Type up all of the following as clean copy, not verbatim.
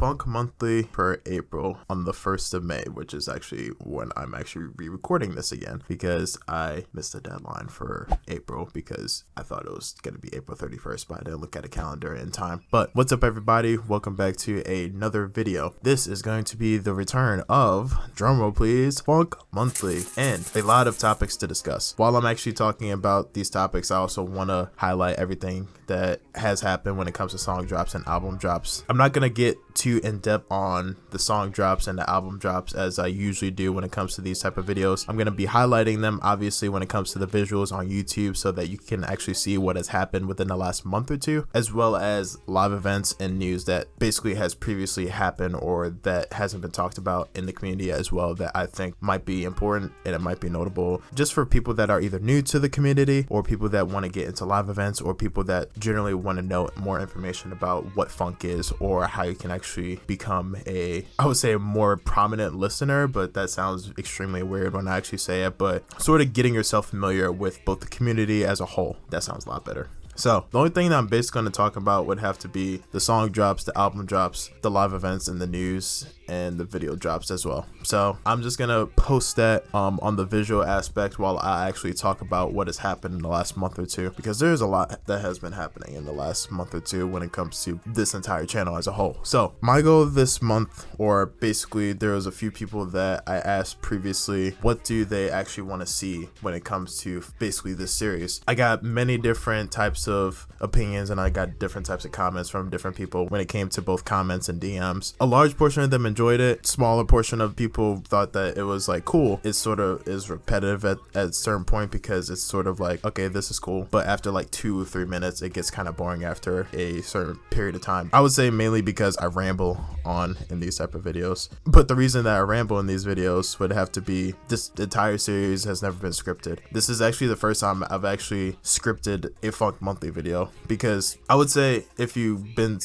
Phonk monthly for April on the 1st of May, which is actually when I'm actually re-recording this again because I missed the deadline for April because I thought it was going to be April 31st, but I didn't look at a calendar in time. But what's up, everybody? Welcome back to another video. This is going to be the return of, drumroll please, Phonk monthly, and a lot of topics to discuss. While I'm actually talking about these topics, I also want to highlight everything that has happened when it comes to song drops and album drops. I'm not going to get too in-depth on the song drops and the album drops as I usually do when it comes to these type of videos. I'm going to be highlighting them obviously when it comes to the visuals on YouTube so that you can actually see what has happened within the last month or two, as well as live events and news that basically has previously happened or that hasn't been talked about in the community as well, that I think might be important and it might be notable just for people that are either new to the community or people that want to get into live events or people that generally want to know more information about what Phonk is or how you can actually become a, I would say, a more prominent listener, but that sounds extremely weird when I actually say it, but sort of getting yourself familiar with both the community as a whole. That sounds a lot better. So the only thing that I'm basically going to talk about would have to be the song drops, the album drops, the live events, and the news, and the video drops as well. So I'm just gonna post that on the visual aspect while I actually talk about what has happened in the last month or two, because there's a lot that has been happening in the last month or two when it comes to this entire channel as a whole. So my goal this month, or basically there was a few people that I asked previously what do they actually want to see when it comes to basically this series. I got many different types of opinions and I got different types of comments from different people when it came to both comments and DMs. A large portion of them enjoyed it. Smaller portion of people thought that it was like cool. It sort of is repetitive at a certain point because it's sort of like, okay, this is cool, but after like 2 or 3 minutes it gets kind of boring after a certain period of time. I would say mainly because I ramble on in these type of videos, but the reason that I ramble in these videos would have to be this entire series has never been scripted. This is actually the first time I've actually scripted a Phonk monthly video, because I would say if you've been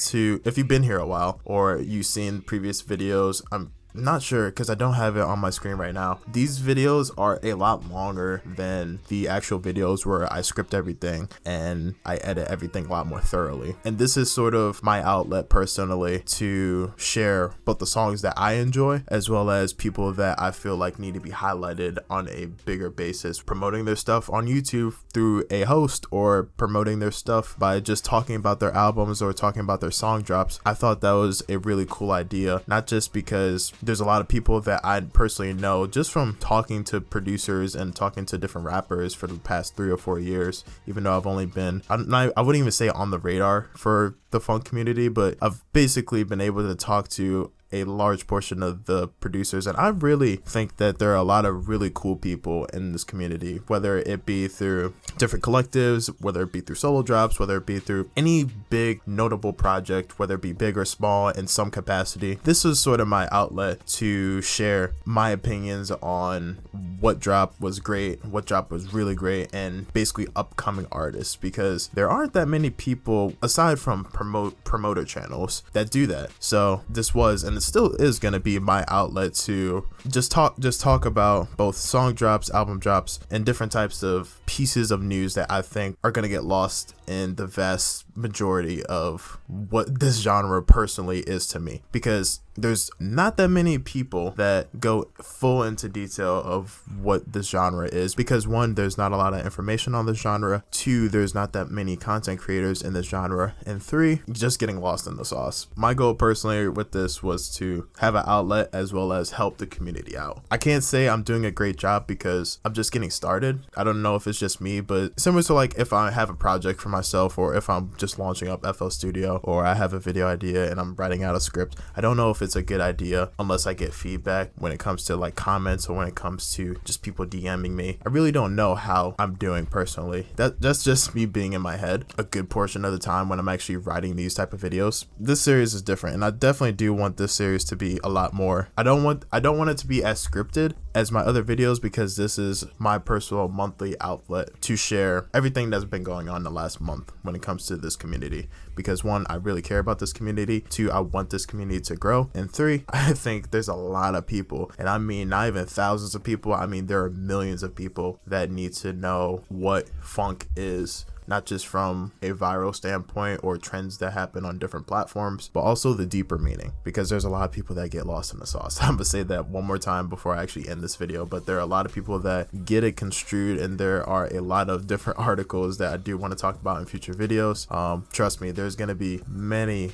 here a while or you've seen previous videos, I'm not sure because I don't have it on my screen right now. These videos are a lot longer than the actual videos where I script everything and I edit everything a lot more thoroughly. And this is sort of my outlet personally to share both the songs that I enjoy as well as people that I feel like need to be highlighted on a bigger basis, promoting their stuff on YouTube through a host or promoting their stuff by just talking about their albums or talking about their song drops. I thought that was a really cool idea, not just because there's a lot of people that I personally know just from talking to producers and talking to different rappers for the past 3 or 4 years, even though I've only been, I wouldn't even say on the radar for the Phonk community, but I've basically been able to talk to a large portion of the producers, and I really think that there are a lot of really cool people in this community, whether it be through different collectives, whether it be through solo drops, whether it be through any big notable project, whether it be big or small in some capacity. This is sort of my outlet to share my opinions on what drop was great, what drop was really great, and basically upcoming artists, because there aren't that many people aside from promoter channels that do that. So this was, and it still is going to be, my outlet to just talk about both song drops, album drops, and different types of pieces of news that I think are going to get lost in the vast majority of what this genre personally is to me, because there's not that many people that go full into detail of what this genre is, because 1, there's not a lot of information on this genre, 2, there's not that many content creators in this genre, and 3, just getting lost in the sauce. My goal personally with this was to have an outlet as well as help the community out. I can't say I'm doing a great job because I'm just getting started. I don't know if it's just me, but similar to like if I have a project for myself or if I'm just launching up FL Studio or I have a video idea and I'm writing out a script, I don't know if it's a good idea unless I get feedback when it comes to like comments or when it comes to just people DMing me. I really don't know how I'm doing personally. That's just me being in my head a good portion of the time when I'm actually writing these type of videos. This series is different, and I definitely do want this series to be a lot more. I don't want it to be as scripted as my other videos, because this is my personal monthly outlet to share everything that's been going on the last month when it comes to this community, because 1, I really care about this community, 2, I want this community to grow, and 3, I think there's a lot of people, and I mean not even thousands of people, I mean there are millions of people that need to know what Phonk is not just from a viral standpoint or trends that happen on different platforms, but also the deeper meaning, because there's a lot of people that get lost in the sauce. I'm gonna say that one more time before I actually end this video, but there are a lot of people that get it construed, and there are a lot of different articles that I do want to talk about in future videos. Trust me, there's gonna be many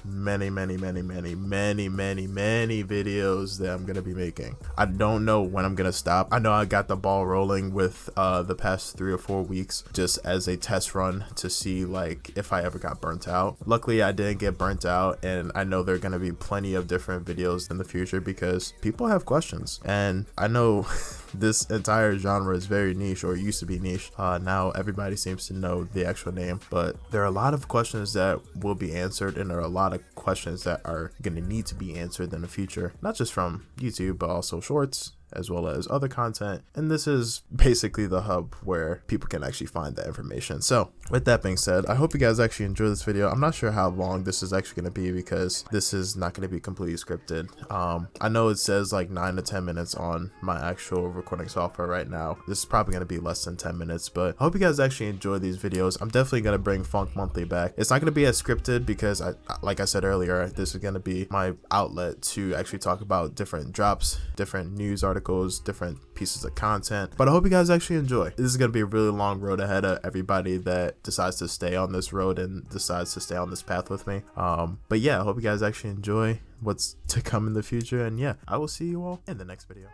videos that I'm gonna be making. I don't know when I'm gonna stop. I know I got the ball rolling with the past 3 or 4 weeks just as a test run to see like if I ever got burnt out. Luckily I didn't get burnt out, and I know there are gonna be plenty of different videos in the future because people have questions, and I know this entire genre is very niche, or used to be niche. Now everybody seems to know the actual name, but there are a lot of questions that will be answered, and there are a lot of questions that are going to need to be answered in the future, not just from YouTube, but also shorts, as well as other content. And this is basically the hub where people can actually find that information. So with that being said, I hope you guys actually enjoy this video. I'm not sure how long this is actually going to be because this is not going to be completely scripted. I know it says like 9 to 10 minutes on my actual recording software right now. This is probably going to be less than 10 minutes, but I hope you guys actually enjoy these videos. I'm definitely going to bring Phonk Monthly back. It's not going to be as scripted because like I said earlier, this is going to be my outlet to actually talk about different drops, different news articles, different pieces of content. But I hope you guys actually enjoy. This is going to be a really long road ahead of everybody that decides to stay on this road and decides to stay on this path with me. But yeah, I hope you guys actually enjoy what's to come in the future, and yeah, I will see you all in the next video.